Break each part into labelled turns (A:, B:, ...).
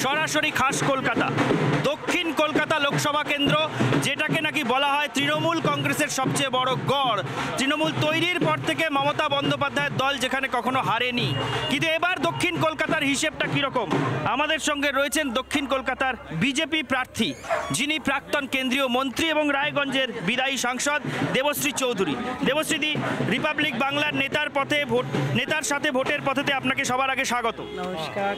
A: সরাসরি খাস কলকাতা, দক্ষিণ কলকাতা লোকসভা কেন্দ্র, যেটাকে নাকি বলা হয় তৃণমূল কংগ্রেসের সবচেয়ে বড় গড়। তৃণমূল তৈরির পর থেকে মমতা বন্দ্যোপাধ্যায়ের দল যেখানে কখনো হারেনি, কিন্তু এবার দক্ষিণ কলকাতার হিসেবটা কীরকম? আমাদের সঙ্গে রয়েছেন দক্ষিণ কলকাতার বিজেপি প্রার্থী, যিনি প্রাক্তন কেন্দ্রীয় মন্ত্রী এবং রায়গঞ্জের বিদায়ী সাংসদ দেবশ্রী চৌধুরী। দেবশ্রীদি, রিপাবলিক বাংলার নেতার সাথে ভোটের পথেতে আপনাকে সবার আগে স্বাগত।
B: নমস্কার।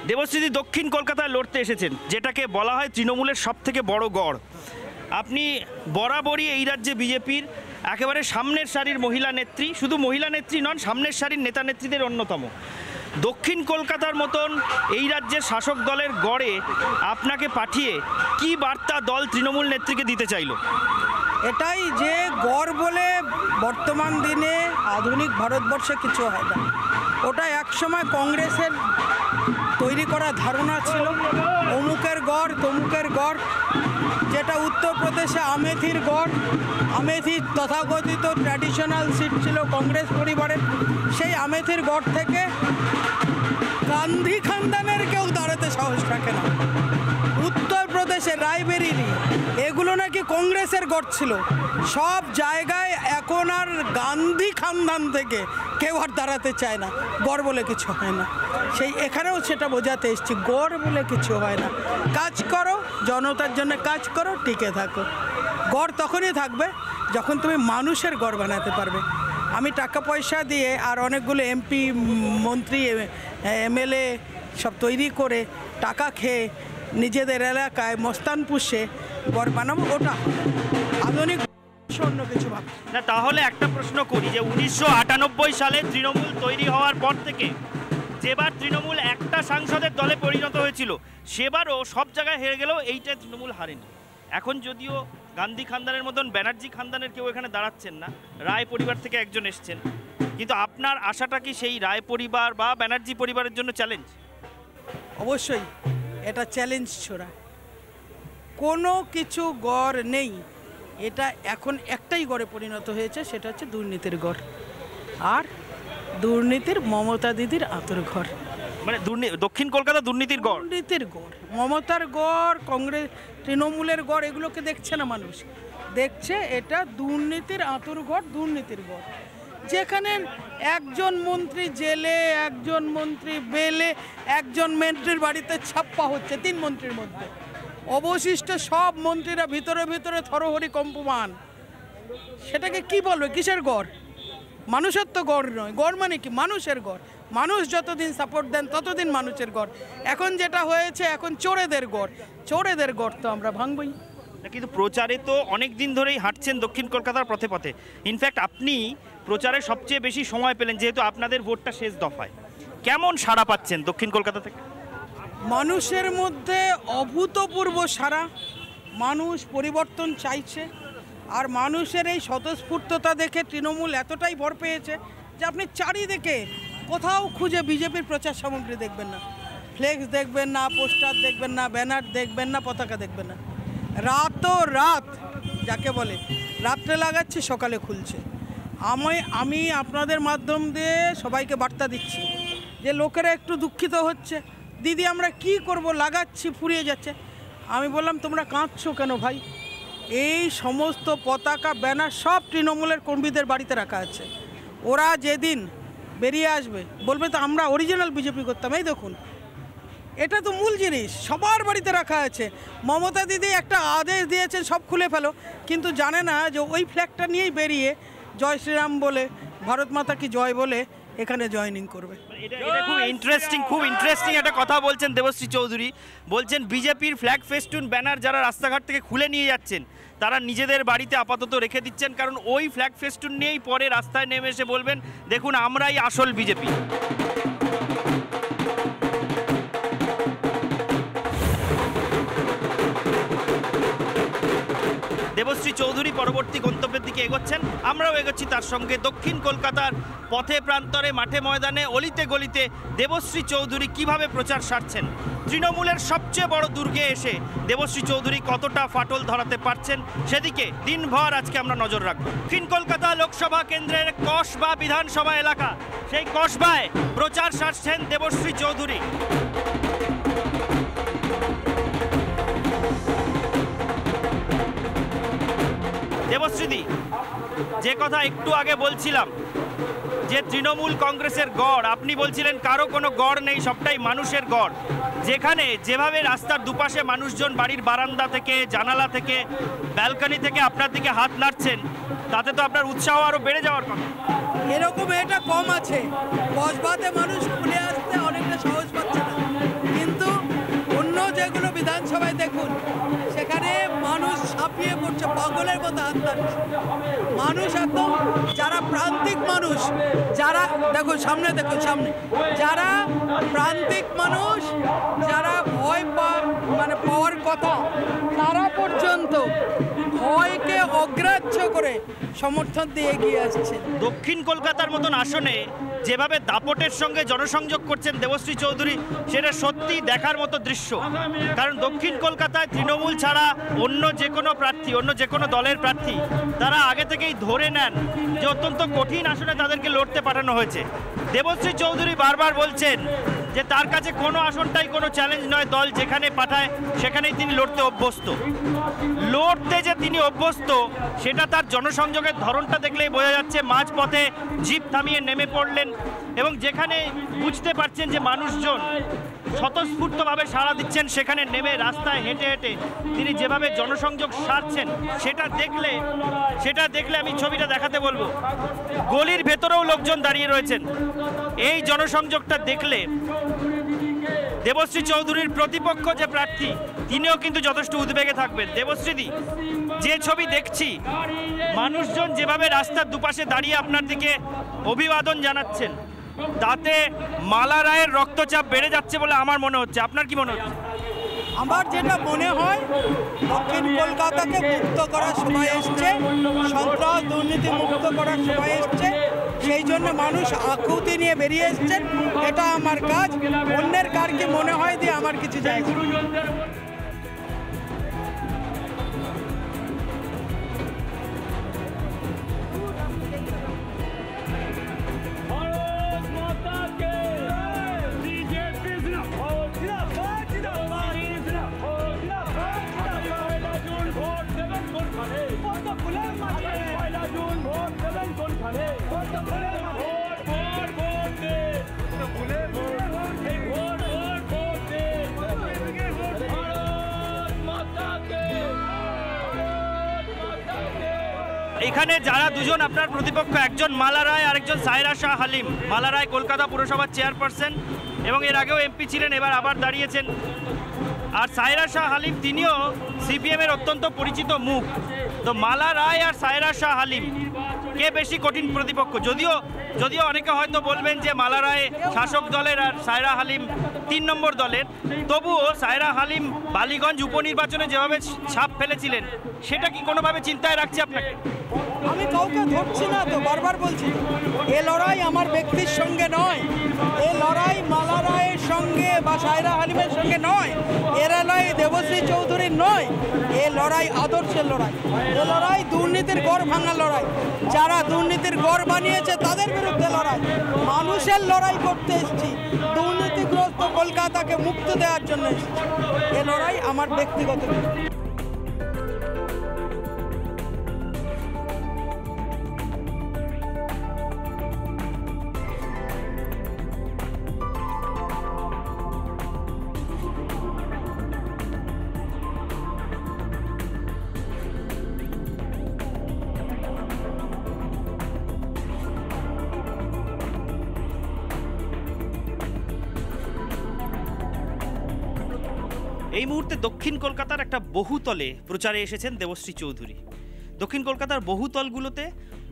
A: দেবশ্রীদি, দক্ষিণ কলকাতায় লড়তে এসেছেন, যেটাকে বলা হয় তৃণমূলের সবথেকে বড় গড়। আপনি বরাবরই এই রাজ্যে বিজেপির একেবারে সামনের সারির মহিলা নেত্রী, শুধু মহিলা নেত্রী নন, সামনের সারির নেতা নেত্রীদের অন্যতম। দক্ষিণ কলকাতার মতন এই রাজ্যের শাসক দলের গড়ে আপনাকে পাঠিয়ে কি বার্তা দল তৃণমূল নেত্রীকে দিতে চাইল?
B: এটাই যে গড় বলে বর্তমান দিনে আধুনিক ভারতবর্ষে কিছু হয় না। ওটা একসময় কংগ্রেসের তৈরি করা ধারণা ছিল, অমুকের গড় তমুকের গড়, যেটা উত্তরপ্রদেশে আমেথির গড়। আমেথি তথাকথিত ট্র্যাডিশনাল সিট ছিল কংগ্রেস পরিবারের। সেই আমেথির গড় থেকে গান্ধী খানদানের কেউ দাঁড়াতে সাহস রাখে না। উত্তরপ্রদেশে রায়বেরিলি, এগুলো নাকি কংগ্রেসের গড় ছিল। সব জায়গায় এখন আর গান্ধী খানদান থেকে কেউ আর দাঁড়াতে চায় না। গড় বলে কিছু হয় না। সেই এখানেও সেটা বোঝাতে এসেছি, গড় বলে কিছু হয় না। কাজ করো, জনতার জন্য কাজ করো, টিকে থাকো। গড় তখনই থাকবে যখন তুমি মানুষের গড় বানাতে পারবে। আমি টাকা পয়সা দিয়ে আর অনেকগুলো এমপি, মন্ত্রী, এমএলএ সব তৈরি করে টাকা খেয়ে নিজেদের এলাকায় মস্তান পুষে গড় বানাবো, ওটা আধুনিক অন্য কিছু ভাব
A: না। তাহলে একটা প্রশ্ন করি, যে 1998 সালে তৃণমূল তৈরি হওয়ার পর থেকে যেবার তৃণমূল একটা সাংসদের দলে পরিণত হয়েছিল, সেবারও সব জায়গায় হেরে গেলেও এইটা তৃণমূল হারেনি। এখন যদিও গান্ধী খানদানের মতন ব্যানার্জি খানদানের কেউ এখানে দাঁড়াচ্ছেন না, রায় পরিবার থেকে একজন এসছেন, কিন্তু আপনার আশাটা কি সেই রায় পরিবার বা ব্যানার্জি পরিবারের জন্য চ্যালেঞ্জ?
B: অবশ্যই এটা চ্যালেঞ্জ ছোড়া, কোনো কিছু গড় নেই। এটা এখন একটাই গড়ে পরিণত হয়েছে, সেটা হচ্ছে দুর্নীতির গড়, আর দুর্নীতির মমতা দিদির আতর ঘর।
A: মানে দক্ষিণ কলকাতা দুর্নীতির গড়,
B: দুর্নীতির গড়, মমতার গড়, কংগ্রেস তৃণমূলের গড়, এগুলোকে দেখছে না মানুষ, দেখছে এটা দুর্নীতির আতর ঘর, দুর্নীতির গড়। যেখানে একজন মন্ত্রী জেলে, একজন মন্ত্রী বেলে, একজন মন্ত্রীর বাড়িতে ছাপ্পা হচ্ছে 3 মন্ত্রীর মধ্যে, অবশিষ্ট সব মন্ত্রীরা ভিতরে ভিতরে থরহরি কম্পমান। সেটাকে কি বলবে? কিসের গড়? মানুষের তো গড় নয়। গড় মানে কি? মানুষের গড়। মানুষ যতদিন সাপোর্ট দেন ততদিন মানুষের গড়। এখন যেটা হয়েছে, এখন চোরেদের গড়। চোরেদের গড় তো আমরা ভাঙবই।
A: কিন্তু প্রচারে তো অনেক দিন ধরেই হাঁটছেন দক্ষিণ কলকাতার পথে পথে। ইনফ্যাক্ট আপনি প্রচারে সবচেয়ে বেশি সময় পেলেন, যেহেতু আপনাদের ভোটটা শেষ দফায়। কেমন সাড়া পাচ্ছেন দক্ষিণ কলকাতা থেকে?
B: মানুষের মধ্যে অভূতপূর্ব সাড়া। মানুষ পরিবর্তন চাইছে, আর মানুষের এই স্বতঃস্ফূর্ততা দেখে তৃণমূল এতটাই ভর পেয়েছে যে আপনি চারিদিকে কোথাও খুঁজে বিজেপির প্রচার সামগ্রী দেখবেন না, ফ্লেক্স দেখবেন না, পোস্টার দেখবেন না, ব্যানার দেখবেন না, পতাকা দেখবেন না। রাত যাকে বলে, রাত্রে লাগাচ্ছি, সকালে খুলছে। আমি আপনাদের মাধ্যম দিয়ে সবাইকে বার্তা দিচ্ছি যে লোকেরা একটু দুঃখিত হচ্ছে, দিদি আমরা কি করব, লাগাচ্ছি, ফুরিয়ে যাচ্ছে। আমি বললাম তোমরা কাঁদছো কেন ভাই? এই সমস্ত পতাকা, ব্যানার সব তৃণমূলের কর্মীদের বাড়িতে রাখা আছে। ওরা যেদিন বেরিয়ে আসবে বলবে তো আমরা অরিজিনাল বিজেপি করতাম। এই দেখুন, এটা তো মূল জিনিস, সবার বাড়িতে রাখা আছে। মমতা দিদি একটা আদেশ দিয়েছেন সব খুলে ফেলো, কিন্তু জানে না যে ওই ফ্ল্যাগটা নিয়েই বেরিয়ে জয় শ্রীরাম বলে, ভারত মাতা কি জয় বলে এখানে জয়েনিং করবে।
A: এটা খুব ইন্টারেস্টিং একটা কথা বলছেন দেবশ্রী চৌধুরী। বলছেন বিজেপির ফ্ল্যাগ ফেস্টুন ব্যানার যারা রাস্তাঘাট থেকে খুলে নিয়ে যাচ্ছেন, তারা নিজেদের বাড়িতে আপাতত রেখে দিচ্ছেন, কারণ ওই ফ্ল্যাগ ফেস্টুন নিয়েই পরে রাস্তায় নেমে এসে বলবেন দেখুন আমরাই আসল বিজেপি। দেবশ্রী চৌধুরী পরবর্তী গন্তব্যের দিকে এগোচ্ছেন, আমরাও এগোচ্ছি তার সঙ্গে। দক্ষিণ কলকাতার পথে প্রান্তরে, মাঠে ময়দানে, অলিতে গলিতে দেবশ্রী চৌধুরী কিভাবে প্রচার সারছেন, তৃণমূলের সবচেয়ে বড় দুর্গে এসে দেবশ্রী চৌধুরী কতটা ফাটল ধরাতে পারছেন, সেদিকে দিনভর আজকে আমরা নজর রাখব। দক্ষিণ কলকাতা লোকসভা কেন্দ্রের কসবা বিধানসভা এলাকা, সেই কসবায় প্রচার সারছেন দেবশ্রী চৌধুরী। কথা একটু আগে বলছিলাম যে তৃণমূল কংগ্রেসের গড়, আপনি বলছিলেন কারো কোনো গড় নেই, সবটাই মানুষের গড়। যেখানে যেভাবে রাস্তার দুপাশে মানুষজন বাড়ির বারান্দা থেকে, জানালা থেকে, ব্যালকনি থেকে আপনার দিকে হাত নাড়ছেন, তাতে তো আপনার উৎসাহ আরও বেড়ে যাওয়ার কথা।
B: এরকম এটা কম আছে, কসবাতে মানুষ খুলে আসতে অনেকটা সাহস পাচ্ছে না, কিন্তু অন্য যেগুলো বিধানসভায় দেখুন সেখানে মানুষ ছাপিয়ে পড়ছে, পাগলের মতো হাত নাড়ছে। মানুষ একদম যারা প্রান্তিক মানুষ, যারা দেখুন সামনে, দেখুন সামনে, যারা প্রান্তিক মানুষ, যারা ভয় পাওয়ার কথা, তারা পর্যন্ত ভয়কে অগ্রাহ্য করে সমর্থন দিয়ে এগিয়ে আসছে।
A: দক্ষিণ কলকাতার মতন আসনে যেভাবে দাপটের সঙ্গে জনসংযোগ করছেন দেবশ্রী চৌধুরী, সেটা সত্যি দেখার মতো দৃশ্য। কারণ দক্ষিণ কলকাতায় তৃণমূল ছাড়া অন্য যে কোনো প্রার্থী, অন্য যে কোনো দলের প্রার্থী, তারা আগে থেকেই ধরে নেন যে অত্যন্ত কঠিন আসনে তাদেরকে লড়তে পাঠানো হয়েছে। দেবশ্রী চৌধুরী বারবার বলছেন যে তার কাছে কোনো আসনটাই কোনো চ্যালেঞ্জ নয়, দল যেখানে পাঠায় সেখানেই তিনি লড়তে অভ্যস্ত। লড়তে যে তিনি অভ্যস্ত সেটা তার জনসংযোগের ধরনটা দেখলেই বোঝা যাচ্ছে। মাঝপথে জিপ থামিয়ে নেমে পড়লেন এবং যেখানে বুঝতে পারছেন যে মানুষজন স্বতঃস্ফূর্তভাবে সাড়া দিচ্ছেন, সেখানে নেমে রাস্তায় হেঁটে হেঁটে তিনি যেভাবে জনসংযোগ সারছেন, সেটা দেখলে আমি ছবিটা দেখাতে বলবো। গলির ভেতরেও লোকজন দাঁড়িয়ে রয়েছেন। এই জনসংযোগটা দেখলে দেবশ্রী চৌধুরীর প্রতিপক্ষ যে প্রার্থী, তিনিও কিন্তু যথেষ্ট উদ্বেগে থাকবেন। দেবশ্রীদি, যে ছবি দেখছি, মানুষজন যেভাবে রাস্তার দুপাশে দাঁড়িয়ে আপনার দিকে অভিবাদন জানাচ্ছেন, তাতে মালা রায়ের রক্তচাপ বেড়ে যাচ্ছে বলে আমার মনে হচ্ছে। আপনার কি মনে হচ্ছে?
B: আমার যেটা মনে হয়, দক্ষিণ কলকাতাকে মুক্ত করার সময় এসছে, সন্ত্রাস দুর্নীতি মুক্ত করার সময় এসছে, সেই জন্য মানুষ আকুতি নিয়ে বেরিয়ে এসছেন। এটা আমার কাজ, অন্যের কার কি মনে হয় দিয়ে আমার কিছু যায় না।
A: এখানে যারা দুজন আপনার প্রতিপক্ষ, একজন মালা রায় আর একজন সায়রা শাহ হালিম। মালা রায় কলকাতা পুরসভার চেয়ারপারসন এবং এর আগেও এমপি ছিলেন, এবার আবার দাঁড়িয়েছেন। আর সায়রা শাহ হালিম তিনিও সিপিএমের অত্যন্ত পরিচিত মুখ। তো মালা রায় আর সায়রা শাহ হালিম কে বেশি কঠিন প্রতিপক্ষ? যদিও অনেকে হয়তো বলবেন যে মালা রায় শাসক দলের আর সায়রা হালিম 3 নম্বর দলের, তবুও সায়রা হালিম বালিগঞ্জ উপনির্বাচনে যেভাবে ছাপ ফেলেছিলেন, সেটা কি কোনোভাবে চিন্তায় রাখছে আপনাকে?
B: আমি কাউকে ধরছি না তো, বারবার বলছি, এ লড়াই আমার ব্যক্তির সঙ্গে নয়, এ লড়াই মালা রায়ের সঙ্গে বা সায়রা হালিমের সঙ্গে নয়, এ লড়াই দেবশ্রী চৌধুরীর নয়, এ লড়াই আদর্শের লড়াই, এ লড়াই দুর্নীতির গড় ভাঙা লড়াই। যারা দুর্নীতির গড় বানিয়েছে তাদের বিরুদ্ধে লড়াই, মানুষের লড়াই করতে এসেছি, দুর্নীতিগ্রস্ত কলকাতাকে মুক্ত দেওয়ার জন্য এসেছি। এ লড়াই আমার ব্যক্তিগত।
A: এই মুহূর্তে দক্ষিণ কলকাতার একটা বহুতলে প্রচারে এসেছেন দেবশ্রী চৌধুরী। দক্ষিণ কলকাতার বহুতলগুলোতে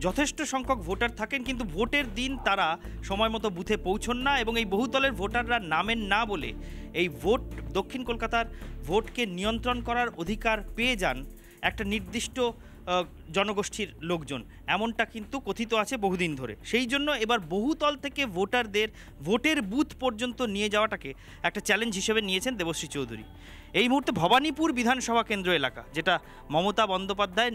A: যথেষ্ট সংখ্যক ভোটার থাকেন, কিন্তু ভোটের দিন তারা সময় মতো বুথে পৌঁছন না এবং এই বহুতলের ভোটাররা নামেন না বলে এই দক্ষিণ কলকাতার ভোটকে নিয়ন্ত্রণ করার অধিকার পেয়ে যান একটা নির্দিষ্ট জনগোষ্ঠীর লোকজন, এমনটা কিন্তু কথিত আছে বহুদিন ধরে। সেই জন্য এবার বহুতল থেকে ভোটারদের ভোটের বুথ পর্যন্ত নিয়ে যাওয়াটাকে একটা চ্যালেঞ্জ হিসেবে নিয়েছেন দেবশ্রী চৌধুরী। এই মুহূর্তে ভবানীপুর বিধানসভা কেন্দ্র এলাকা, যেটা মমতা বন্দ্যোপাধ্যায়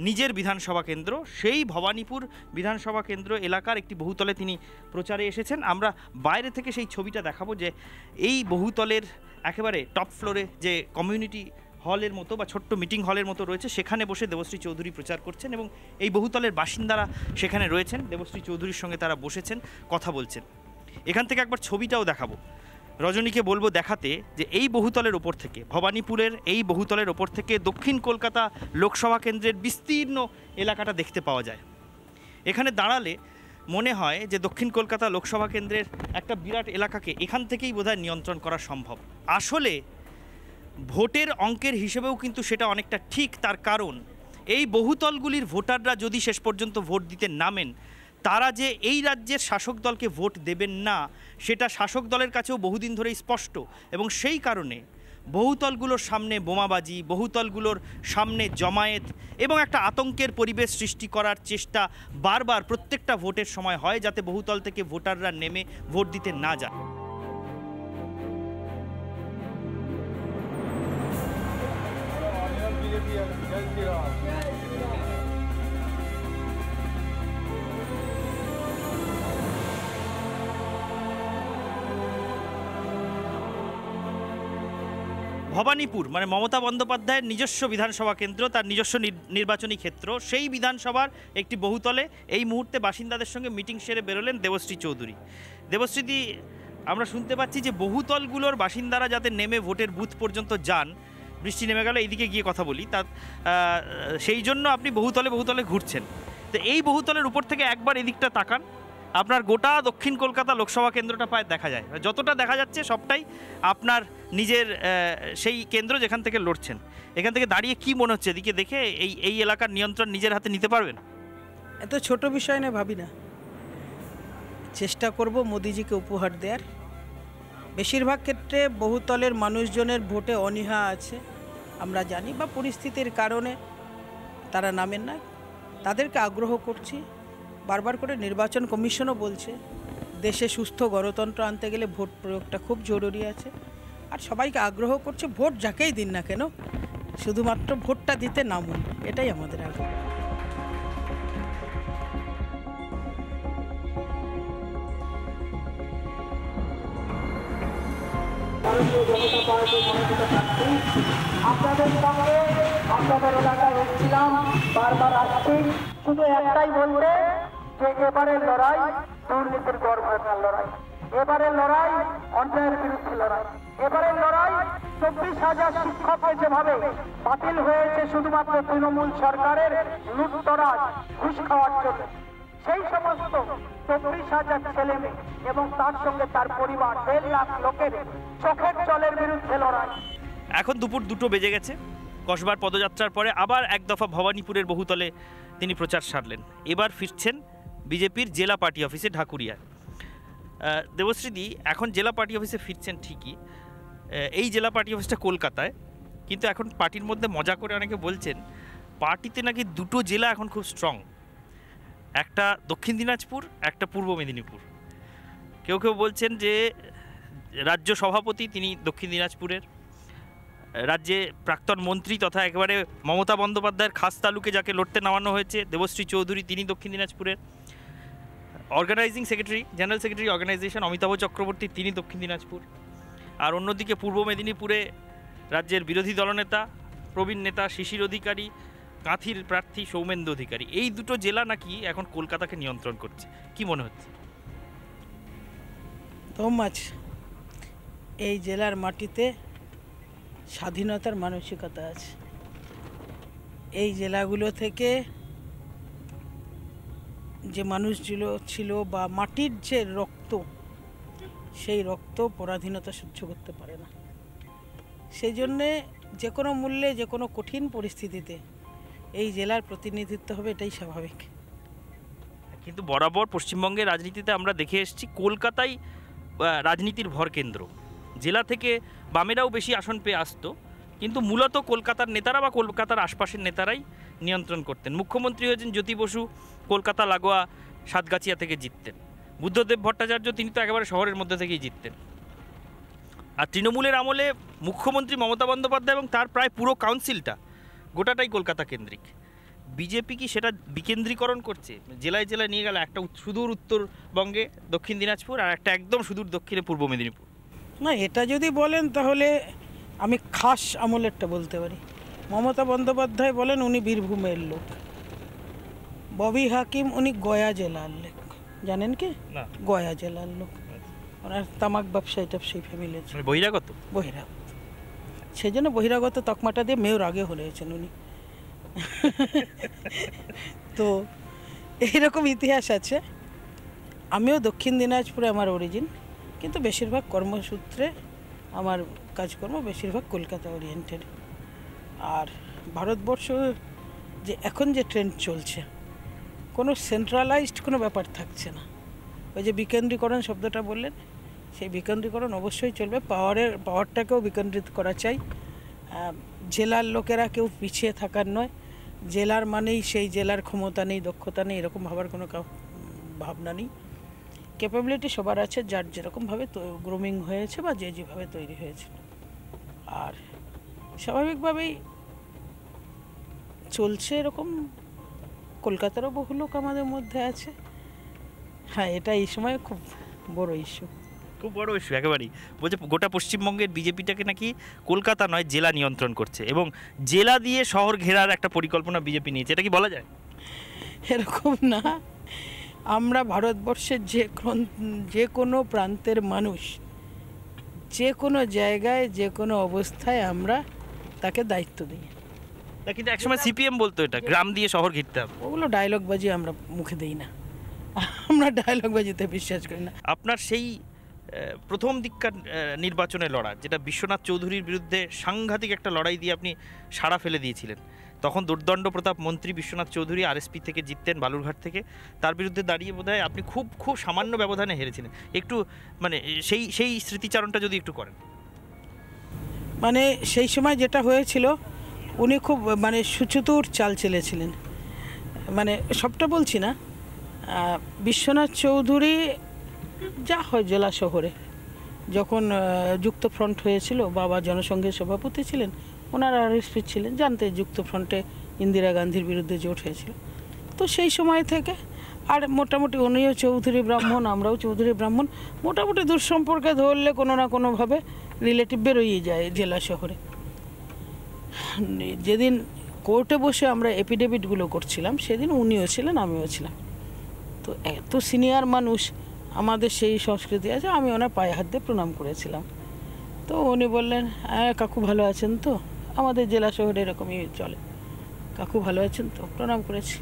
A: নিজের বিধানসভা কেন্দ্র, সেই ভবানীপুর বিধানসভা কেন্দ্র এলাকার একটি বহুতলে তিনি প্রচারে এসেছেন। আমরা বাইরে থেকে সেই ছবিটা দেখাবো যে এই বহুতলের একেবারে টপ ফ্লোরে যে কমিউনিটি হলের মতো বা ছোট্ট মিটিং হলের মতো রয়েছে, সেখানে বসে দেবশ্রী চৌধুরী প্রচার করছেন এবং এই বহুতলের বাসিন্দারা সেখানে রয়েছেন, দেবশ্রী চৌধুরীর সঙ্গে তারা বসেছেন, কথা বলছেন। এখান থেকে একবার ছবিটাও দেখাবো, রজনীকে বলবো দেখাতে যে এই বহুতলের ওপর থেকে, ভবানীপুরের এই বহুতলের ওপর থেকে দক্ষিণ কলকাতা লোকসভা কেন্দ্রের বিস্তীর্ণ এলাকাটা দেখতে পাওয়া যায়। এখানে দাঁড়ালে মনে হয় যে দক্ষিণ কলকাতা লোকসভা কেন্দ্রের একটা বিরাট এলাকাকে এখান থেকেই বোধহয় নিয়ন্ত্রণ করা সম্ভব। আসলে ভোটের অঙ্কের হিসেবেও কিন্তু সেটা অনেকটা ঠিক, তার কারণ এই বহুতলগুলির ভোটাররা যদি শেষ পর্যন্ত ভোট দিতে নামেন, তারা যে এই রাজ্যের শাসক দলকে ভোট দেবেন না সেটা শাসক দলের কাছেও বহুদিন ধরেই স্পষ্ট, এবং সেই কারণে বহুতলগুলোর সামনে বোমাবাজি, বহুতলগুলোর সামনে জমায়েত এবং একটা আতঙ্কের পরিবেশ সৃষ্টি করার চেষ্টা বারবার প্রত্যেকটা ভোটের সময় হয়, যাতে বহুতল থেকে ভোটাররা নেমে ভোট দিতে না যায়। ভবানীপুর মানে মমতা বন্দ্যোপাধ্যায়ের নিজস্ব বিধানসভা কেন্দ্র, তার নিজস্ব নির্বাচনী ক্ষেত্র, সেই বিধানসভার একটি বহুতলে এই মুহূর্তে বাসিন্দাদের সঙ্গে মিটিং সেরে বেরোলেন দেবশ্রী চৌধুরী। দেবশ্রীদি, আমরা শুনতে পাচ্ছি যে বহুতলগুলোর বাসিন্দারা যাতে নেমে ভোটের বুথ পর্যন্ত যান, বৃষ্টি নেমে গেল, এইদিকে গিয়ে কথা বলি, তা সেই জন্য আপনি বহুতলে বহুতলে ঘুরছেন। তো এই বহুতলের উপর থেকে একবার এদিকটা তাকান, আপনার গোটা দক্ষিণ কলকাতা লোকসভা কেন্দ্রটা প্রায় দেখা যায়, যতটা দেখা যাচ্ছে সবটাই আপনার নিজের সেই কেন্দ্র যেখান থেকে লড়ছেন। এখান থেকে দাঁড়িয়ে কি মনে হচ্ছে, এদিকে দেখে এই এলাকার নিয়ন্ত্রণ নিজের হাতে নিতে পারবেন?
B: এত ছোট বিষয় না ভাবি না, চেষ্টা করব মোদিজিকে উপহার দেওয়ার। বেশিরভাগ ক্ষেত্রে বহুতলের মানুষজনের ভোটে অনীহা আছে আমরা জানি, বা পরিস্থিতির কারণে তারা নামেন না, তাদেরকে আগ্রহ করছি। বারবার করে নির্বাচন কমিশনও বলছে দেশে সুস্থ গণতন্ত্র আনতে গেলে ভোট প্রয়োগটা খুব জরুরি আছে, আর সবাইকে আগ্রহ করছে ভোট যাকেই দিন না কেন শুধুমাত্র ভোটটা দিতে নামুন, এটাই আমাদের আগ্রহ।
C: আপনাদের সঙ্গে আপনাদের এলাকায় এসেছিলাম, বারবার আসছি, শুধু একটাই বলতে যে এবারের লড়াই দুর্নীতির গড়ভাঙার লড়াই, এবারের লড়াই অন্যায়ের বিরুদ্ধে লড়াই, এবারের লড়াই 24,000 শিক্ষককে যেভাবে বাতিল হয়েছে শুধুমাত্র তৃণমূল সরকারের লুটতরাজ ঘুষ খাওয়ার জন্য, সেই সমস্ত 24,000 ছেলে মেয়ে এবং তার সঙ্গে তার পরিবার 1.5 লাখ লোকের চোখের জলের বিরুদ্ধে লড়াই।
A: এখন দুপুর 2টো বেজে গেছে। কসবার পদযাত্রার পরে আবার এক দফা ভবানীপুরের বহুতলে তিনি প্রচার সারলেন। এবার ফিরছেন বিজেপির জেলা পার্টি অফিসে ঢাকুরিয়ায়। দেবশ্রীদি, এখন জেলা পার্টি অফিসে ফিরছেন ঠিকই, এই জেলা পার্টি অফিসটা কলকাতায়, কিন্তু এখন পার্টির মধ্যে মজা করে অনেকে বলছেন পার্টিতে নাকি 2টো জেলা এখন খুব স্ট্রং, একটা দক্ষিণ দিনাজপুর, একটা পূর্ব মেদিনীপুর। কেউ কেউ বলছেন যে রাজ্য সভাপতি তিনি দক্ষিণ দিনাজপুরের, রাজ্যে প্রাক্তন মন্ত্রী তথা একেবারে মমতা বন্দ্যোপাধ্যায়ের খাস তালুকে যাকে লড়তে নামানো হয়েছে দেবশ্রী চৌধুরী, তিনি দক্ষিণ দিনাজপুরের। Organising secretary, general secretary organisation Amitabh Chakraborty, তিনি দক্ষিণ দিনাজপুর। আর অন্যদিকে পূর্ব মেদিনীপুরে রাজ্যের বিরোধী দলনেতা প্রবীণ নেতা শিশির অধিকারী, কাঁথির প্রার্থী সৌমেন্দু অধিকারী। এই 2টো জেলা নাকি এখন কলকাতাকে নিয়ন্ত্রণ করছে, কি মনে হচ্ছে?
B: তোমাচ এই জেলার মাটিতে স্বাধীনতার মানসিকতা আছে। এই জেলাগুলো থেকে যে মানুষগুলো ছিল বা মাটির যে রক্ত, সেই রক্ত পরাধীনতা সহ্য করতে পারে না। সেই জন্যে যে কোনো মূল্যে, যে কোনো কঠিন পরিস্থিতিতে এই জেলার প্রতিনিধিত্ব হবে, এটাই স্বাভাবিক।
A: কিন্তু বরাবর পশ্চিমবঙ্গের রাজনীতিতে আমরা দেখে এসেছি কলকাতায় রাজনীতির ভরকেন্দ্র। জেলা থেকে বামেরাও বেশি আসন পেয়ে আসতো, কিন্তু মূলত কলকাতার নেতারা বা কলকাতার আশপাশের নেতারাই নিয়ন্ত্রণ করতেন। মুখ্যমন্ত্রী হয়েছেন জ্যোতি বসু, কলকাতা লাগোয়া সাতগাছিয়া থেকে জিততেন। বুদ্ধদেব ভট্টাচার্য, তিনি তো একেবারে শহরের মধ্যে থেকেই জিততেন। আর তৃণমূলের আমলে মুখ্যমন্ত্রী মমতা বন্দ্যোপাধ্যায় এবং তার প্রায় পুরো কাউন্সিলটা গোটাটাই কলকাতা কেন্দ্রিক। বিজেপি কি সেটা বিকেন্দ্রীকরণ করছে? জেলায় জেলায় নিয়ে গেল, একটা সুদূর উত্তরবঙ্গে দক্ষিণ দিনাজপুর আর একটা একদম সুদূর দক্ষিণে পূর্ব মেদিনীপুর।
B: না, এটা যদি বলেন তাহলে আমি খাস আমলেরটা বলতে পারি। মমতা বন্দ্যোপাধ্যায় বলেন উনি বীরভূমের লোক, ববি হাকিম উনি গয়া জেলার লোক, জানেন কি?
A: না।
B: গয়া জেলার লোক, ওনার তামাক ব্যবসায়ী ট্যাবসায়ী ফ্যামিলি,
A: বহিরাগত।
B: বহিরাগত, সেই জন্য বহিরাগত তকমাটা দিয়ে মেয়র আগে হয়েছেন উনি। তো এইরকম ইতিহাস আছে। আমিও দক্ষিণ দিনাজপুরে আমার অরিজিন, কিন্তু বেশিরভাগ কর্মসূত্রে আমার কাজকর্ম বেশিরভাগ কলকাতা ওরিয়েন্টেড। আর ভারতবর্ষ যে এখন যে ট্রেন্ড চলছে, কোনো সেন্ট্রালাইজড কোনো ব্যাপার থাকছে না। ওই যে বিকেন্দ্রীকরণ শব্দটা বললেন, সেই বিকেন্দ্রীকরণ অবশ্যই চলবে। পাওয়ারটাকেও বিকেন্দ্রিত করা চাই। জেলার লোকেরা কেউ পিছিয়ে থাকার নয়, জেলার মানেই সেই জেলার ক্ষমতা নেই, দক্ষতা নেই, এরকম ভাবার কোনো ভাবনা নেই। ক্যাপাবিলিটি সবার আছে, যার যেরকমভাবে গ্রুমিং হয়েছে বা যে যেভাবে তৈরি হয়েছে। আর স্বাভাবিকভাবেই চলছে এরকম। কলকাতারও বহু লোক আমাদের মধ্যে আছে। হ্যাঁ, এটা এই সময় খুব বড় ইস্যু,
A: খুব বড় ইস্যু একেবারেই। বলছে গোটা পশ্চিমবঙ্গের বিজেপিটাকে নাকি কলকাতা নয় জেলা নিয়ন্ত্রণ করছে, এবং জেলা দিয়ে শহর ঘেরার একটা পরিকল্পনা বিজেপি নিয়েছে, এটা কি বলা যায়?
B: এরকম না। আমরা ভারতবর্ষের যে কোনো প্রান্তের মানুষ, যে কোনো জায়গায় যে কোনো অবস্থায় আমরা তাকে দায়িত্ব দিই।
A: তা কিন্তু একসময় সিপিএম বলতো এটা গ্রাম দিয়ে শহর ঘিরতে হবে।
B: ওগুলো ডায়লগবাজি আমরা মুখে দিই না, আমরা ডায়লগবাজিতে বিশ্বাস করি না।
A: আপনার সেই প্রথম দিককার নির্বাচনে লড়া, যেটা বিশ্বনাথ চৌধুরীর বিরুদ্ধে সাংঘাতিক একটা লড়াই দিয়ে আপনি সাড়া ফেলে দিয়েছিলেন, তখন দুর্দণ্ড প্রতাপ মন্ত্রী বিশ্বনাথ চৌধুরী আরএসপি থেকে জিততেন বালুরঘাট থেকে, তার বিরুদ্ধে দাঁড়িয়ে বোধহয় আপনি খুব খুব সামান্য ব্যবধানে হেরেছিলেন। একটু মানে সেই স্মৃতিচারণটা যদি একটু করেন।
B: মানে সেই সময় যেটা হয়েছিল, উনি খুব মানে সুচতুর চাল চেলেছিলেন। মানে সবটা বলছি না, বিশ্বনাথ চৌধুরী যা হয় জেলা শহরে, যখন যুক্ত ফ্রন্ট হয়েছিল, বাবা জনসংঘের সভাপতি ছিলেন, ওনারা আরএসপি ছিলেন, জানতে যুক্ত ফ্রন্টে ইন্দিরা গান্ধীর বিরুদ্ধে জোট হয়েছিল। তো সেই সময় থেকে আর মোটামুটি উনিও চৌধুরী ব্রাহ্মণ, আমরাও চৌধুরী ব্রাহ্মণ, মোটামুটি দূর সম্পর্কে ধরলে কোনো না কোনোভাবে রিলেটিভ বেরোই যায় জেলা শহরে। যেদিন কোর্টে বসে আমরা এফিডেভিটগুলো করছিলাম, সেদিন উনিও ছিলেন, আমিও ছিলাম। তো এত সিনিয়র মানুষ, আমাদের সেই সংস্কৃতি আছে, আমি ওনার পায়ে হাত দিয়ে প্রণাম করেছিলাম। তো উনি বললেন, হ্যাঁ কাকু ভালো আছেন তো? আমাদের জেলা শহরে এরকমই চলে, কাকু ভালো আছেন তো? প্রণাম করেছি।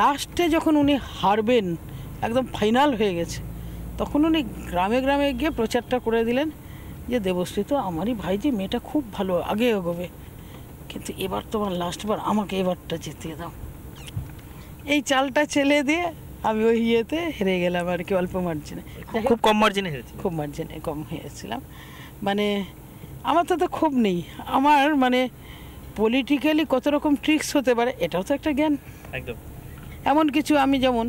B: লাস্টে যখন উনি হারবেন, একদম ফাইনাল হয়ে গেছে, তখন উনি গ্রামে গ্রামে গিয়ে প্রচারটা করে দিলেন যে দেবশ্রী তো আমারই ভাইজি, মেয়েটা খুব ভালো, আগে এগোবে, কিন্তু এবার তোমার লাস্টবার, আমাকে এবারটা জিতিয়ে দাও। এই চালটা চেলে দিয়ে আমি ওই ইয়েতে হেরে গেলাম আর কি, অল্প মার্জিনে,
A: খুব কম মার্জিনে হেরেছি,
B: খুব মার্জিনে কম হয়েছিলাম। মানে আমার তো খুব নেই, আমার মানে পলিটিক্যালি কত রকম ট্রিক্স হতে পারে এটাও তো একটা জ্ঞান।
A: একদম
B: এমন কিছু আমি যেমন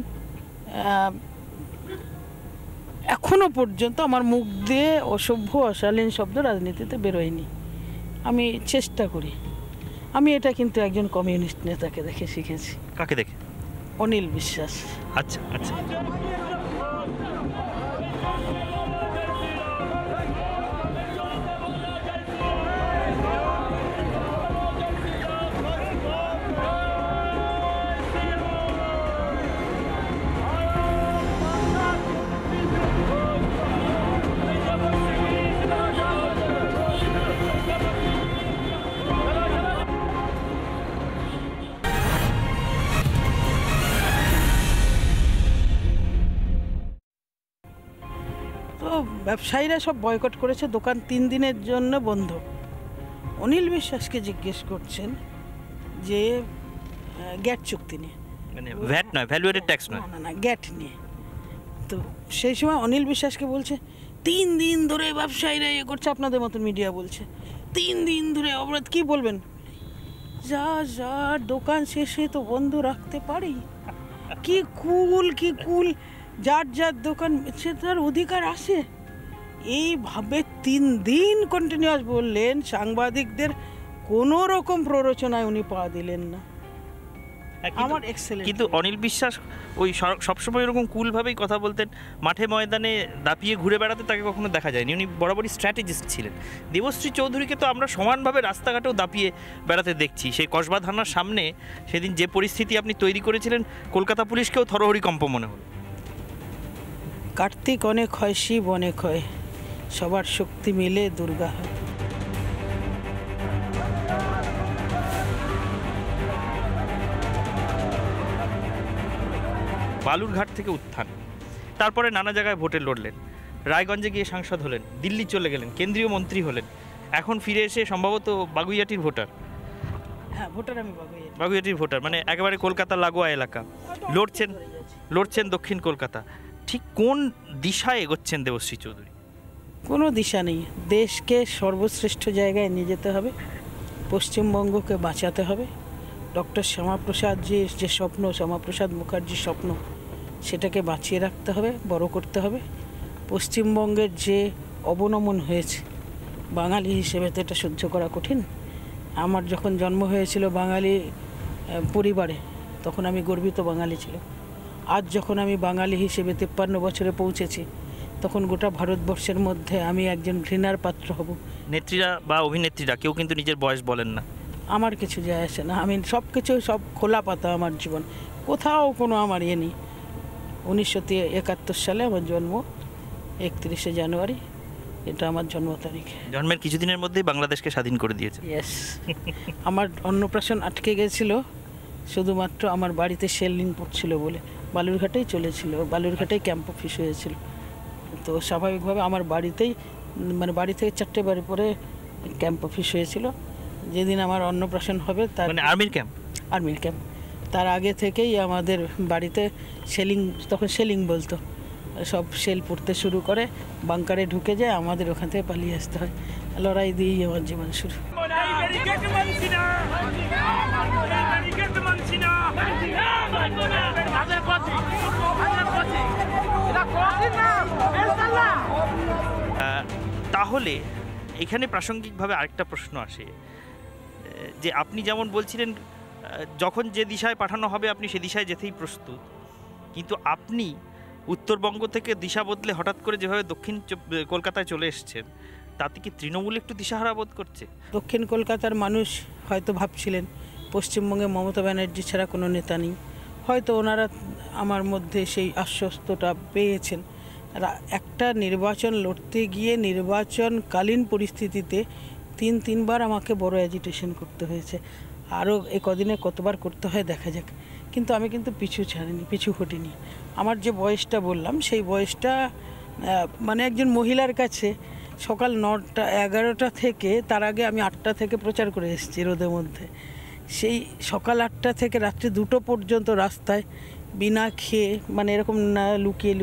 B: এখনো পর্যন্ত আমার মুখ দিয়ে অসভ্য অশালীন শব্দ রাজনীতিতে বেরোয়নি, আমি চেষ্টা করি। আমি এটা কিন্তু একজন কমিউনিস্ট নেতাকে দেখে শিখেছি।
A: কাকে দেখে?
B: অনিল বিশ্বাস।
A: আচ্ছা আচ্ছা।
B: তো ব্যবসায়ীরা সব বয়কট করেছে, দোকান 3 দিনের জন্য বন্ধ। অনিল বিশ্বাসকে জিজ্ঞেস করছেন যে গ্যাট চুক্তি নিয়ে,
A: মানে ভ্যাট নয়, ভ্যালু এডেড ট্যাক্স নয়,
B: না না গ্যাট নিয়ে। তো সেই সময় অনিল বিশ্বাসকে বলছে 3 দিন ধরে ব্যবসায়ীরা ইয়ে করছে, আপনাদের মতন মিডিয়া বলছে 3 দিন ধরে অবরোধ, কি বলবেন? যা যা দোকান শেষে তো বন্ধ রাখতে পারি, কি কুল, যার যার দোকান সে তার অধিকার আছে। এইভাবে 3 দিন কন্টিনিউয়াস বললেন, সাংবাদিকদের কোনো রকম প্ররোচনায় উনি পা দিলেন না। আমার এক্সেলেন্ট।
A: কিন্তু অনিল বিশ্বাস ওই সবসময় এরকম কুলভাবেই কথা বলতেন, মাঠে ময়দানে দাপিয়ে ঘুরে বেড়াতে তাকে কখনো দেখা যায়নি, উনি বরাবরই স্ট্র্যাটেজিস্ট ছিলেন। দেবশ্রী চৌধুরীকে তো আমরা সমানভাবে রাস্তাঘাটেও দাপিয়ে বেড়াতে দেখছি। সেই কসবা থানার সামনে সেদিন যে পরিস্থিতি আপনি তৈরি করেছিলেন, কলকাতা পুলিশকেও থরহরিকম্প মনে হলো।
B: কার্তিক অনেক হয়, শিব অনেক হয়, সবার শক্তি মিলে দুর্গা হয়।
A: বালুরঘাট থেকে উত্থান, তারপরে নানা জায়গায় ভোটে লড়লেন, রায়গঞ্জে গিয়ে সাংসদ হলেন, দিল্লি চলে গেলেন, কেন্দ্রীয় মন্ত্রী হলেন, এখন ফিরে এসে সম্ভবত বাগুইয়াটির ভোটার।
B: হ্যাঁ, ভোটার আমি
A: বাগুইয়াটির ভোটার মানে একেবারে কলকাতা লাগোয়া এলাকা। লড়ছেন দক্ষিণ কলকাতা। ঠিক কোন দিশায় এগোচ্ছেন দেবশ্রী চৌধুরী?
B: কোনো দিশা নেই। দেশকে সর্বশ্রেষ্ঠ জায়গায় নিয়ে যেতে হবে, পশ্চিমবঙ্গকে বাঁচাতে হবে। ডক্টর শ্যামাপ্রসাদজির যে স্বপ্ন, শ্যামাপ্রসাদ মুখার্জির স্বপ্ন, সেটাকে বাঁচিয়ে রাখতে হবে, বড় করতে হবে। পশ্চিমবঙ্গের যে অবনমন হয়েছে, বাঙালি হিসেবে তো এটা সহ্য করা কঠিন। আমার যখন জন্ম হয়েছিল বাঙালি পরিবারে, তখন আমি গর্বিত বাঙালি ছিলাম। আজ যখন আমি বাঙালি হিসেবে 53 বছরে পৌঁছেছি, তখন গোটা ভারতবর্ষের মধ্যে আমি একজন ঘৃণার পাত্র হব।
A: নেত্রীরা বা অভিনেত্রীরা কেউ কিন্তু নিজের বয়স বলেন না।
B: আমার কিছু যায় আসে না, আমি সব কিছু সব খোলা পাতা আমার জীবন, কোথাও কোনো আমার ইয়ে নেই। 1971 সালে আমার জন্ম, 31শে জানুয়ারি, এটা আমার জন্ম তারিখ।
A: জন্মের কিছুদিনের মধ্যেই বাংলাদেশকে স্বাধীন করে দিয়েছে।
B: ইয়েস। আমার অন্নপ্রাশন আটকে গেছিল শুধুমাত্র আমার বাড়িতে শেলিং পড়ছিল বলে। বালুরঘাটেই চলেছিল, বালুরঘাটেই ক্যাম্প অফিস হয়েছিল। তো স্বাভাবিকভাবে আমার বাড়িতেই, মানে বাড়ি থেকে 4টে বাড়ি পরে ক্যাম্প অফিস হয়েছিল। যেদিন আমার অন্নপ্রাশন হবে তার
A: মানে আর্মির ক্যাম্প,
B: তার আগে থেকেই আমাদের বাড়িতে শেলিং, তখন শেলিং বলতো, সব শেল পড়তে শুরু করে, বাংকারে ঢুকে যায়, আমাদের ওখান থেকে পালিয়ে আসতে হয়। লড়াই দিয়েই আমার জীবন শুরু।
A: তাহলে এখানে প্রাসঙ্গিকভাবে আরেকটা প্রশ্ন আসে, যে আপনি যেমন বলছিলেন যখন যে দিশায় পাঠানো হবে আপনি সে দিশায় যেতেই প্রস্তুত, কিন্তু আপনি উত্তরবঙ্গ থেকে দিশা বদলে হঠাৎ করে যেভাবে দক্ষিণ কলকাতায় চলে এসেছেন, তাতে কি তৃণমূল একটু দিশাহারা বোধ করছে?
B: দক্ষিণ কলকাতার মানুষ হয়তো ভাবছিলেন পশ্চিমবঙ্গে মমতা ব্যানার্জি ছাড়া কোনো নেতা নেই, হয়তো ওনারা আমার মধ্যে সেই আশ্বস্তটা পেয়েছেন। একটা নির্বাচন লড়তে গিয়ে নির্বাচনকালীন পরিস্থিতিতে 3বার আমাকে বড় অ্যাজিটেশন করতে হয়েছে। আরও এ কদিনে কতবার করতে হয় দেখা যাক। কিন্তু আমি কিন্তু পিছু ছাড়িনি, পিছু হটিনি। আমার যে বয়সটা বললাম, সেই বয়সটা মানে একজন মহিলার কাছে সকাল 9টা 11টা থেকে, তার আগে আমি 8টা থেকে প্রচার করে এসেছি রোদের মধ্যে। সেই সকাল 8টা থেকে রাত্রি 2টো পর্যন্ত রাস্তায় বিনা খেয়ে, মানে এরকম না লুকিয়ে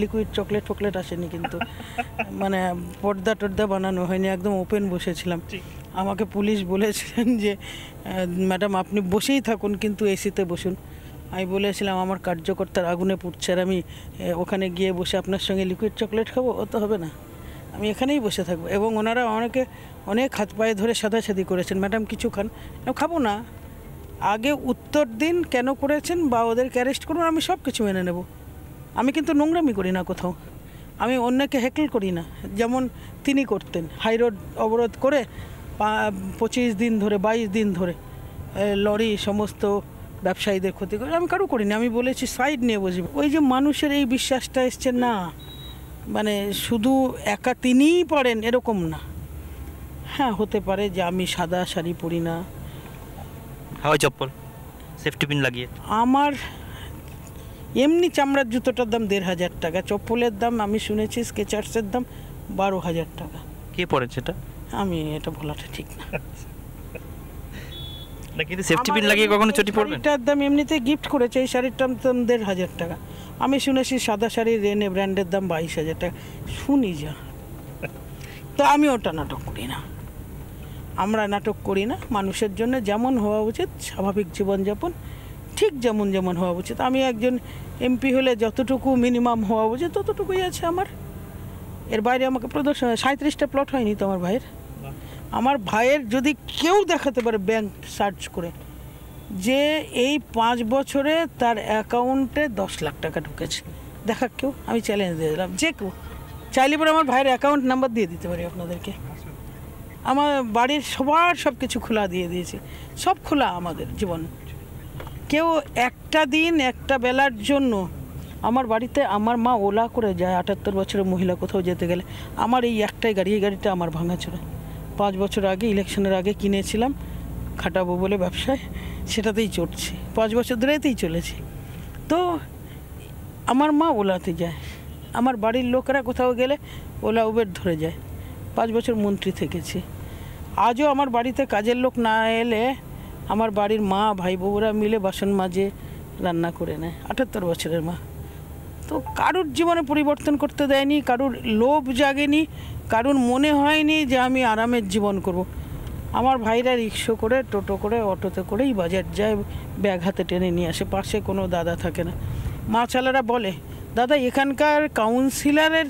B: লিকুইড চকলেট আসেনি, কিন্তু মানে পর্দা টর্দা বানানো হয়নি, একদম ওপেন বসেছিলাম। আমাকে পুলিশ বলেছিলেন যে ম্যাডাম আপনি বসেই থাকুন কিন্তু এসিতে বসুন। আমি বলেছিলাম আমার কার্যকর্তার আগুনে পুড়ছে, আর আমি ওখানে গিয়ে বসে আপনার সঙ্গে লিকুইড চকলেট খাবো, ও তো হবে না, আমি এখানেই বসে থাকবো। এবং ওনারা অনেক হাত পায়ে ধরে সাদাসাদি করেছেন, ম্যাডাম কিছু খান, খাবো না, আগে উত্তর দিন কেন করেছেন বা ওদেরকে অ্যারেস্ট করুন, আমি সব কিছু মেনে নেব। আমি কিন্তু নোংরামি করি না কোথাও, আমি অন্যকে হ্যাকেল করি না, যেমন তিনি করতেন। হাইরোড অবরোধ করে 25 দিন ধরে 22 দিন ধরে লরি সমস্ত ব্যবসায়ীদের ক্ষতি করে, আমি কারো করিনি। আমি বলেছি সাইড নিয়ে বসবো। ওই যে মানুষের এই বিশ্বাসটা এসছে না, মানে শুধু একা তিনিই পারেন এরকম না। হ্যাঁ, হতে পারে যে আমি সাদা শাড়ি পরি না,
A: হাওয়াই চপ্পল, সেফটি পিন লাগিয়ে।
B: আমার এমনি চামড়ার জুতোটার দাম 1,500 টাকা, চপ্পলের দাম আমি শুনেছি স্কেচার্সের দাম 12,000 টাকা।
A: কে পড়ে সেটা?
B: আমি এটা বলাটা ঠিক না।
A: না, কিন্তু সেফটি পিন লাগিয়ে কখনো চটি পড়বেন?
B: এটার দাম এমনিতে গিফট করেছে, এই শাড়ির দাম 1,500 টাকা। আমি শুনেছি সাদা শাড়ির রেনে ব্র্যান্ডের দাম 22,000 টাকা, শুনি যা। তো আমি ওটা নাটক করি না, আমরা নাটক করি না। মানুষের জন্য যেমন হওয়া উচিত স্বাভাবিক জীবনযাপন, ঠিক যেমন হওয়া উচিত। আমি একজন এমপি হলে যতটুকু মিনিমাম হওয়া উচিত ততটুকুই আছে আমার। এর বাইরে আমাকে প্রদর্শন 37টা প্লট হয়নি তো আমার ভাইয়ের। আমার ভাইয়ের যদি কেউ দেখাতে পারে ব্যাংক সার্চ করে যে এই 5 বছরে তার অ্যাকাউন্টে 10 লাখ টাকা ঢুকেছে। দেখা কেউ, আমি চ্যালেঞ্জ দিয়ে দিলাম, যে কেউ চাইলে পরে আমার ভাইয়ের অ্যাকাউন্ট নাম্বার দিয়ে দিতে পারি আপনাদেরকে। আমার বাড়ির সবার সব কিছু খোলা দিয়ে দিয়েছি, সব খোলা আমাদের জীবন। কেউ একটা দিন একটা বেলার জন্য আমার বাড়িতে, আমার মা ওলা করে যায় 78 বছরের মহিলা, কোথাও যেতে গেলে আমার এই একটাই গাড়ি, এই গাড়িটা আমার ভাঙাচোরা 5 বছর আগে ইলেকশনের আগে কিনেছিলাম, খাটাবো বলে ব্যবসায়, সেটাতেই চড়ছি 5 বছর ধরেতেই চলেছি। তো আমার মা ওলাতে যায়, আমার বাড়ির লোকেরা কোথাও গেলে ওলা উবের ধরে যায়। 5 বছর মন্ত্রী থেকেছি। আজও আমার বাড়িতে কাজের লোক না এলে আমার বাড়ির মা ভাই বউরা মিলে বাসন মাজে, রান্না করে নেয়। 78 বছরের মা। তো কারুর জীবনে পরিবর্তন করতে দেয়নি, কারুর লোভ জাগেনি, কারুর মনে হয়নি যে আমি আরামের জীবন করব। আমার ভাইরা রিক্সা করে, টোটো করে, অটোতে করেই বাজার যায়, ব্যাগ হাতে টেনে নিয়ে আসে, পাশে কোনো দাদা থাকে না। মাছালারা বলে, দাদা এখানকার কাউন্সিলরের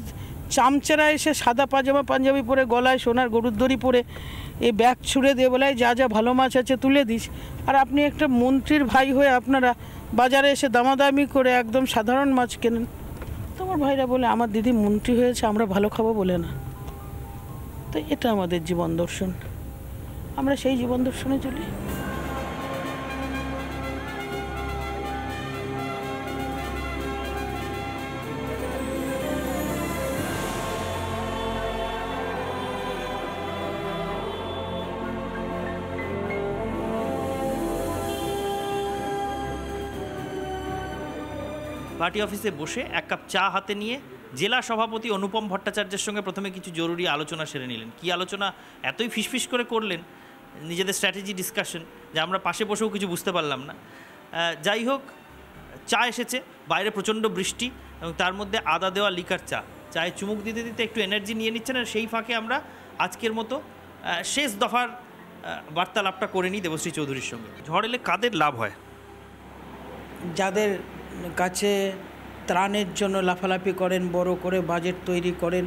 B: চামচেরা এসে সাদা পাজামা পাঞ্জাবি পরে, গলায় সোনার গরুর দড়ি পরে এই ব্যাগ ছুঁড়ে দিয়ে বলে যা যা ভালো মাছ আছে তুলে দিস, আর আপনি একটা মন্ত্রীর ভাই হয়ে আপনারা বাজারে এসে দামাদামি করে একদম সাধারণ মাছ কেনেন। তো আমার ভাইরা বলে আমার দিদি মন্ত্রী হয়েছে, আমরা ভালো খাবো বলে না। তো এটা আমাদের জীবন দর্শন, আমরা সেই জীবন দর্শনে চলি।
A: পার্টি অফিসে বসে এক কাপ চা হাতে নিয়ে জেলা সভাপতি অনুপম ভট্টাচার্যের সঙ্গে প্রথমে কিছু জরুরি আলোচনা সেরে নিলেন। কী আলোচনা এতই ফিসফিস করে করলেন, নিজেদের স্ট্র্যাটেজি ডিসকাশন, যে আমরা পাশে বসেও কিছু বুঝতে পারলাম না। যাই হোক, চা এসেছে, বাইরে প্রচণ্ড বৃষ্টি এবং তার মধ্যে আদা দেওয়া লিকার চা, চায়ে চুমুক দিতে দিতে একটু এনার্জি নিয়ে নিচ্ছেন। আর সেই ফাঁকে আমরা আজকের মতো শেষ দফার বার্তালাপটা করে নিই দেবশ্রী চৌধুরীর সঙ্গে। ঝড় এলে কাদের লাভ হয়?
B: যাদের কাছে ত্রাণের জন্য লাফালাফি করেন, বড় করে বাজেট তৈরি করেন,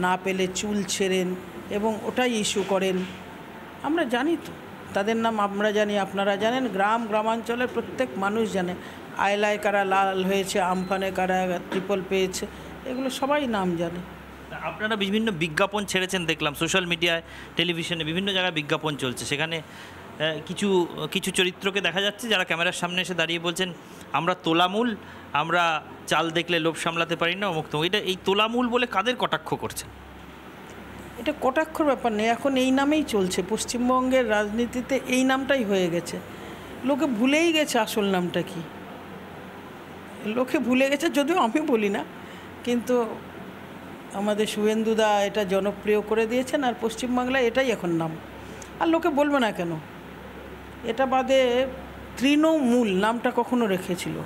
B: না পেলে চুল ছেড়েন এবং ওটাই ইস্যু করেন, আমরা জানি তো তাদের নাম, আমরা জানি, আপনারা জানেন, গ্রামাঞ্চলের প্রত্যেক মানুষ জানে। আয়লায় কারা লাল হয়েছে, আমফানে কারা ট্রিপল পেয়েছে, এগুলো সবাই নাম জানে।
A: আপনারা বিভিন্ন বিজ্ঞাপন ছেড়েছেন দেখলাম, সোশ্যাল মিডিয়ায়, টেলিভিশনে, বিভিন্ন জায়গায় বিজ্ঞাপন চলছে। সেখানে কিছু কিছু চরিত্রকে দেখা যাচ্ছে যারা ক্যামেরার সামনে এসে দাঁড়িয়ে বলছেন আমরা তোলামূল, আমরা চাল দেখলে লোভ সামলাতে পারি না, অমুক তমুক। এটা এই তোলামূল বলে কাদের কটাক্ষ করছে?
B: এটা কটাক্ষর ব্যাপার নেই, এখন এই নামেই চলছে। পশ্চিমবঙ্গের রাজনীতিতে এই নামটাই হয়ে গেছে। লোকে ভুলেই গেছে আসল নামটা কি, লোকে ভুলে গেছে, যদিও আমি বলি না, কিন্তু আমাদের শুভেন্দুদা এটা জনপ্রিয় করে দিয়েছেন, আর পশ্চিমবাংলায় এটাই এখন নাম। আর লোকে বলবে না কেন? এটা বাদে তৃণমূল নামটা কখনো রেখেছিল,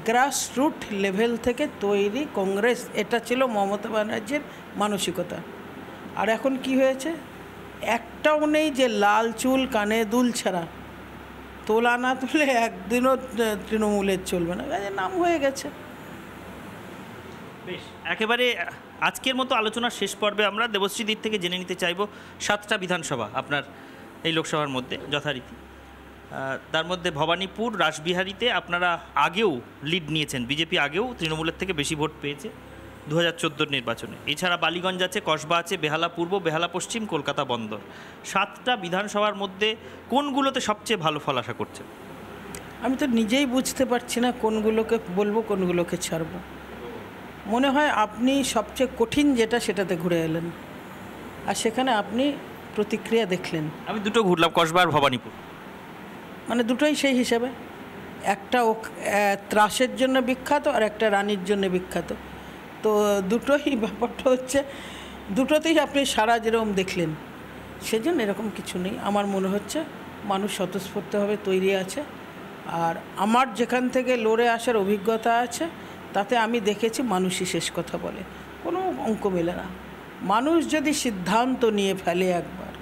B: গ্রাসরুট লেভেল থেকে তৈরি কংগ্রেস, এটা ছিল মমতা ব্যানার্জির মানসিকতা। আর এখন কি হয়েছে? একটাও নেই যে লাল চুল কানে দুল ছাড়া, তোলা না তুলে একদিনও তৃণমূলের চলবে না, নাম হয়ে গেছে।
A: বেশ, একেবারে আজকের মতো আলোচনার শেষ পর্বে আমরা দেবশ্রীদির থেকে জেনে নিতে চাইব 7টা বিধানসভা আপনার এই লোকসভার মধ্যে যথারীতি। তার মধ্যে ভবানীপুর, রাসবিহারীতে আপনারা আগেও লিড নিয়েছেন, বিজেপি আগেও তৃণমূলের থেকে বেশি ভোট পেয়েছে 2014 নির্বাচনে। এছাড়া বালিগঞ্জ আছে, কসবা আছে, বেহালা পূর্ব, বেহালা পশ্চিম, কলকাতা বন্দর। 7টা বিধানসভার মধ্যে কোনগুলোতে সবচেয়ে ভালো ফল আশা করছেন?
B: আমি তো নিজেই বুঝতে পারছি না কোনগুলোকে বলবো, কোনগুলোকে ছাড়বো। মনে হয় আপনি সবচেয়ে কঠিন যেটা সেটাতে ঘুরে এলেন, আর সেখানে আপনি প্রতিক্রিয়া দেখলেন।
A: আমি দুটো ঘুরলাম, কসবা আর ভবানীপুর।
B: মানে দুটোই সেই হিসাবে, একটা ত্রাসের জন্য বিখ্যাত আর একটা রানীর জন্য বিখ্যাত। তো দুটোই ব্যাপারটা হচ্ছে, দুটোতেই আপনি সারা যেরকম দেখলেন, সেজন্য এরকম কিছু নেই। আমার মনে হচ্ছে মানুষ স্বতঃস্ফূর্তভাবে তৈরি আছে, আর আমার যেখান থেকে লড়ে আসার অভিজ্ঞতা আছে তাতে আমি দেখেছি মানুষই শেষ কথা বলে, কোনো অঙ্ক মেলে না। মানুষ যদি সিদ্ধান্ত নিয়ে ফেলে একবার,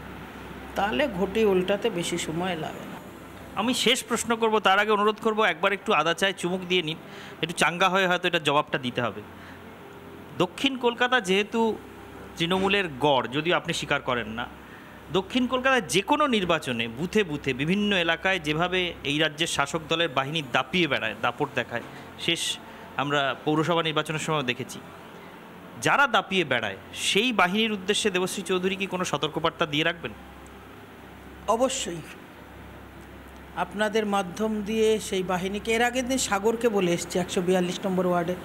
B: তাহলে ঘটি উল্টাতে বেশি সময় লাগে না।
A: আমি শেষ প্রশ্ন করব, তার আগে অনুরোধ করব একবার একটু আদা চায় চুমুক দিয়ে নিন, একটু চাঙ্গা হয়ে হয়তো এটা জবাবটা দিতে হবে। দক্ষিণ কলকাতা যেহেতু তৃণমূলের গড়, যদিও আপনি স্বীকার করেন না, দক্ষিণ কলকাতায় যে কোনো নির্বাচনে বুথে বুথে বিভিন্ন এলাকায় যেভাবে এই রাজ্যের শাসক দলের বাহিনী দাপিয়ে বেড়ায়, দাপট দেখায়, শেষ আমরা পৌরসভা নির্বাচনের সময় দেখেছি, যারা দাপিয়ে বেড়ায় সেই বাহিনীর উদ্দেশ্যে দেবশ্রী চৌধুরী কি কোনো সতর্কবার্তা দিয়ে রাখবেন?
B: অবশ্যই আপনাদের মাধ্যম দিয়ে সেই বাহিনীকে, এর আগের দিন সাগরকে বলে এসছি 142 নম্বর ওয়ার্ডে,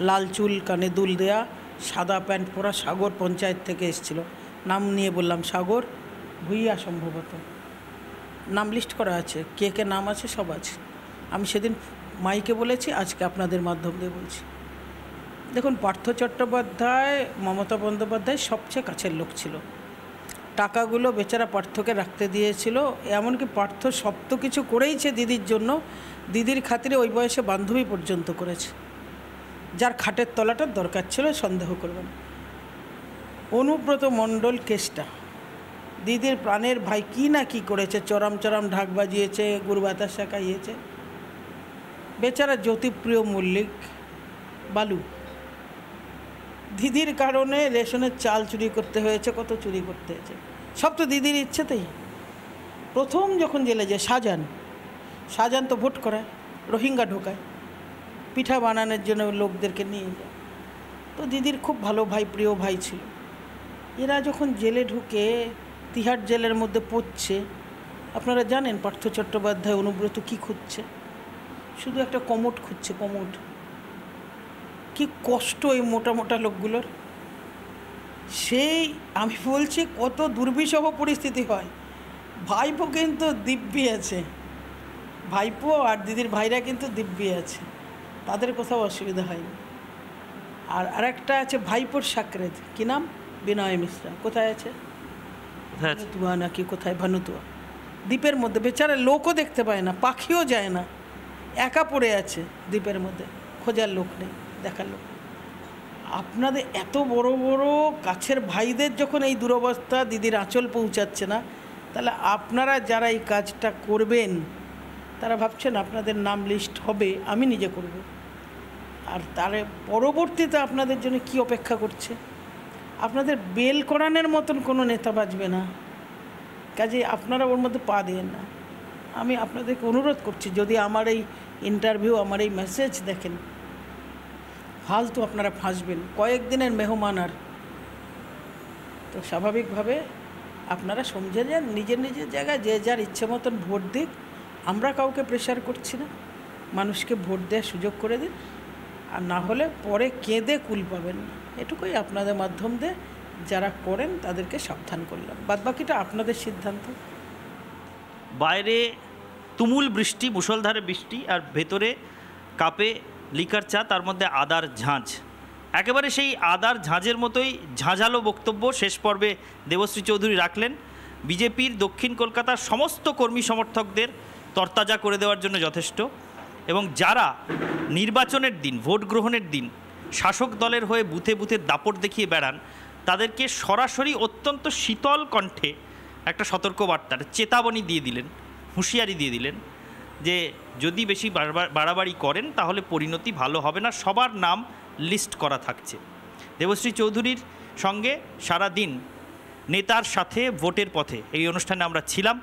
B: লাল চুল, কানে দুল দেয়া, সাদা প্যান্ট পরা সাগর পঞ্চায়েত থেকে এসেছিল, নাম নিয়ে বললাম সাগর ভুইয়া, সম্ভবত নাম লিস্ট করা আছে, কে কে নাম আছে সব আছে। আমি সেদিন মাইকে বলেছি, আজকে আপনাদের মাধ্যম দিয়ে বলছি। দেখুন, পার্থ চট্টোপাধ্যায় মমতা বন্দ্যোপাধ্যায় সবচেয়ে কাছের লোক ছিল। টাকাগুলো বেচারা পার্থকে রাখতে দিয়েছিল, এমনকি পার্থ সব তো কিছু করেইছে দিদির জন্য, দিদির খাতিরে ওই বয়সে বান্ধবী পর্যন্ত করেছে, যার খাটের তলাটার দরকার ছিল, সন্দেহ করবেন। অনুব্রত মণ্ডল কেসটা, দিদির প্রাণের ভাই কী না কী করেছে, চরম চরম ঢাক বাজিয়েছে, গুড় বাতাসা খাইয়েছে। বেচারা জ্যোতিপ্রিয় মল্লিক, বালু, দিদির কারণে রেশনের চাল চুরি করতে হয়েছে, কত চুরি করতে হয়েছে, সব তো দিদির ইচ্ছেতেই। প্রথম যখন জেলে যায় শাহজাহান তো ভোট করায়, রোহিঙ্গা ঢোকায়, পিঠা বানানোর জন্য লোকদেরকে নিয়ে যায়। তো দিদির খুব ভালো ভাই, প্রিয় ভাই ছিল। এরা যখন জেলে ঢুকে তিহার জেলের মধ্যে পড়ছে, আপনারা জানেন পার্থ চট্টোপাধ্যায় অনুব্রত কী খুঁজছে? শুধু একটা কমোড খুঁজছে, কমোড। কি কষ্ট এই মোটা মোটা লোকগুলোর। সেই আমি বলছি কত দুর্বিষহ পরিস্থিতি হয়। ভাইপো কিন্তু দিব্যি আছে, ভাইপো আর দিদির ভাইরা কিন্তু দিব্যি আছে, তাদের কোথাও অসুবিধা হয়নি। আর আরেকটা আছে ভাইপোর সাকরেদ, কী নাম? বিনয় মিশ্রা। কোথায় আছে? ভানুতুয়া নাকি কোথায়, ভানুতুয়া দ্বীপের মধ্যে। বেচারা লোকও দেখতে পায় না, পাখিও যায় না, একা পড়ে আছে দ্বীপের মধ্যে, খোঁজার লোক নেই, দেখার লোক। আপনাদের এত বড় বড় কাছের ভাইদের যখন এই দুরবস্থা, দিদির আঁচল পৌঁছাচ্ছে না, তাহলে আপনারা যারা এই কাজটা করবেন তারা ভাবছেন আপনাদের নাম লিস্ট হবে, আমি নিজে করব, আর তার পরবর্তীতে আপনাদের জন্য কি অপেক্ষা করছে? আপনাদের বেল করানোর মতন কোনো নেতা বাঁচবে না, কাজে আপনারা ওর মধ্যে পা দেন না। আমি আপনাদেরকে অনুরোধ করছি, যদি আমার এই ইন্টারভিউ, আমার এই মেসেজ দেখেন, ফালতু আপনারা ফাঁসবেন, কয়েকদিনের মেহমান। আর তো স্বাভাবিকভাবে আপনারা সমঝে যান, নিজের নিজের জায়গায় যে যার ইচ্ছে মতন ভোট দিক। আমরা কাউকে প্রেশার করছি না, মানুষকে ভোট দেওয়ার সুযোগ করে দিন, আর না হলে পরে কেঁদে কুল পাবেন না। এটুকুই আপনাদের মাধ্যম দিয়ে যারা করেন তাদেরকে সাবধান করলাম, বাদবাকিটা আপনাদের সিদ্ধান্ত।
A: বাইরে তুমুল বৃষ্টি, মুষলধারে বৃষ্টি, আর ভেতরে কাপে লিকার চা, তার মধ্যে আদার ঝাঁঝ। একেবারে সেই আদার ঝাঁঝের মতোই ঝাঁঝালো বক্তব্য শেষ পর্বে দেবশ্রী চৌধুরী রাখলেন। বিজেপির দক্ষিণ কলকাতার সমস্ত কর্মী সমর্থকদের তরতাজা করে দেওয়ার জন্য যথেষ্ট, এবং যারা নির্বাচনের দিন, ভোট গ্রহণের দিন শাসক দলের হয়ে বুথে বুথে দাপট দেখিয়ে বেড়ান, তাদেরকে সরাসরি অত্যন্ত শীতল কণ্ঠে একটা সতর্কবার্তার চেতাবনী দিয়ে দিলেন, হুঁশিয়ারি দিয়ে দিলেন যে যদি বেশি বাড়াবাড়ি করেন তাহলে পরিণতি ভালো হবে না, সবার নাম লিস্ট করা থাকছে। দেবশ্রী চৌধুরীর সঙ্গে সারা দিন নেতার সাথে ভোটের পথে এই অনুষ্ঠানে আমরা ছিলাম।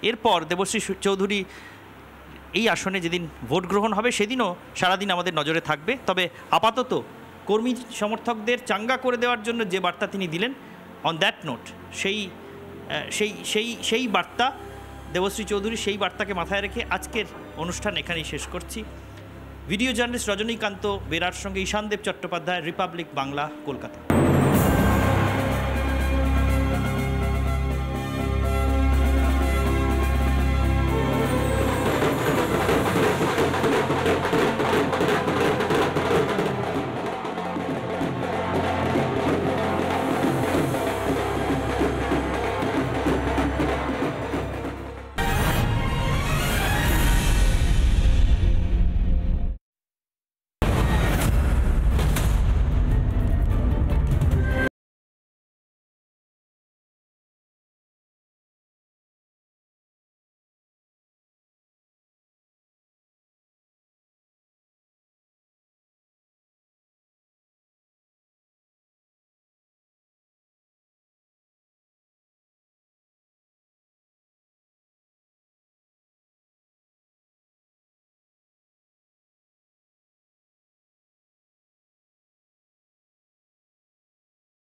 A: এরপর দেবশ্রী চৌধুরী এই আসনে যেদিন ভোট গ্রহণ হবে সেদিনও সারাদিন আমাদের নজরে থাকবে। তবে আপাতত কর্মী সমর্থকদের চাঙ্গা করে দেওয়ার জন্য যে বার্তা তিনি দিলেন, অন দ্যাট নোট, সেই বার্তা দেবশ্রী চৌধুরী, সেই বার্তাকে মাথায় রেখে আজকের অনুষ্ঠান এখানেই শেষ করছি। ভিডিও জার্নালিস্ট রজনীকান্ত বেরার সঙ্গে ঈশানদেব চট্টোপাধ্যায়, রিপাবলিক বাংলা, কলকাতা।